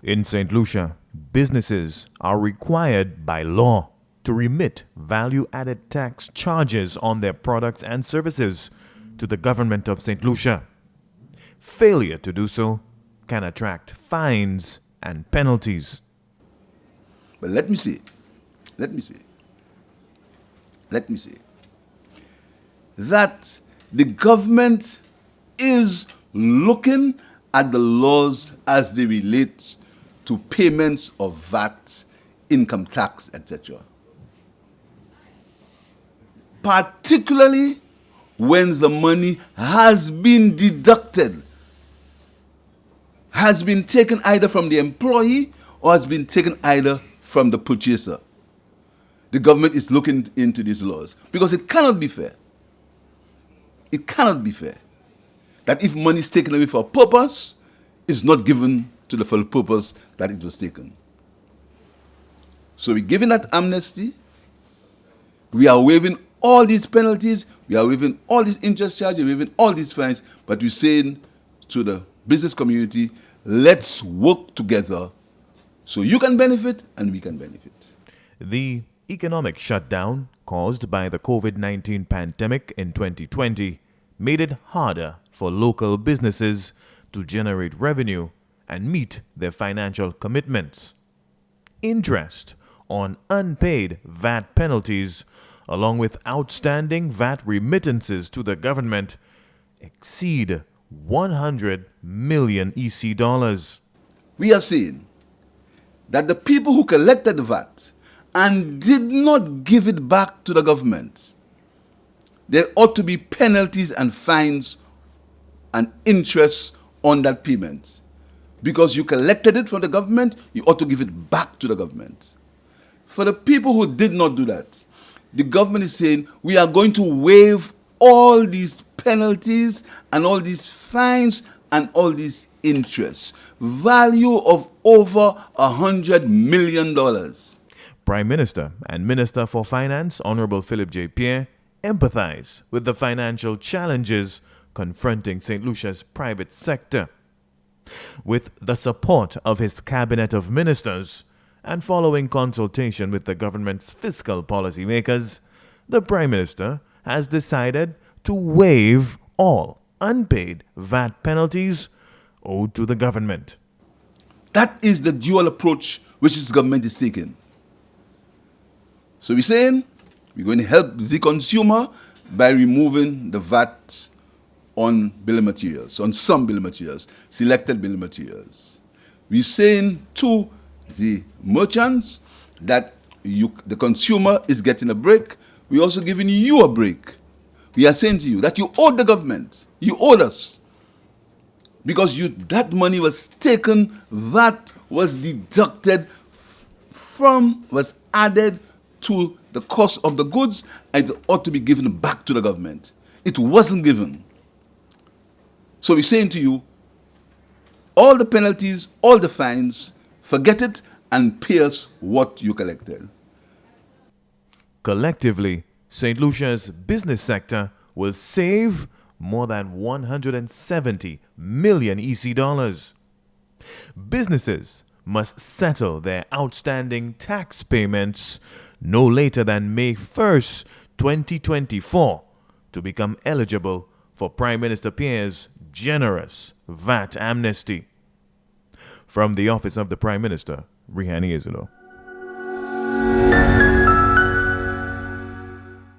In St. Lucia, businesses are required by law to remit value-added tax charges on their products and services to the government of St. Lucia. Failure to do so can attract fines and penalties. But let me say that the government is looking at the laws as they relate to payments of VAT, income tax, etc. Particularly when the money has been deducted, has been taken either from the employee or has been taken either from the purchaser. The government is looking into these laws because it cannot be fair. It cannot be fair that if money is taken away for a purpose, it's not given to the full purpose that it was taken. So we're giving that amnesty. We are waiving all these penalties. We are waiving all these interest charges. We're waiving all these fines. But we're saying to the business community, let's work together so you can benefit and we can benefit. The economic shutdown caused by the COVID-19 pandemic in 2020 made it harder for local businesses to generate revenue and meet their financial commitments. Interest on unpaid VAT penalties, along with outstanding VAT remittances to the government, exceed 100 million EC dollars. We are saying that the people who collected the VAT and did not give it back to the government, there ought to be penalties and fines and interest on that payment. Because you collected it from the government, you ought to give it back to the government. For the people who did not do that, the government is saying, we are going to waive all these penalties and all these fines and all these interests. Value of over $100 million. Prime Minister and Minister for Finance, Honorable Philip J. Pierre, empathize with the financial challenges confronting St. Lucia's private sector. With the support of his cabinet of ministers and following consultation with the government's fiscal policymakers, the Prime Minister has decided to waive all unpaid VAT penalties owed to the government. That is the dual approach which this government is taking. So we're saying we're going to help the consumer by removing the VAT on bill of materials, on some bill of materials, selected bill of materials. We're saying to the merchants that the consumer is getting a break. We're also giving you a break. We are saying to you that you owe the government, you owe us, because that money was taken, VAT was deducted was added to the cost of the goods, and it ought to be given back to the government. It wasn't given. So we're saying to you, all the penalties, all the fines, forget it and pay us what you collected. Collectively, St. Lucia's business sector will save more than 170 million EC dollars. Businesses must settle their outstanding tax payments no later than May 1st, 2024 to become eligible for Prime Minister Pierre's generous VAT amnesty. From the Office of the Prime Minister, Rihani Isidore.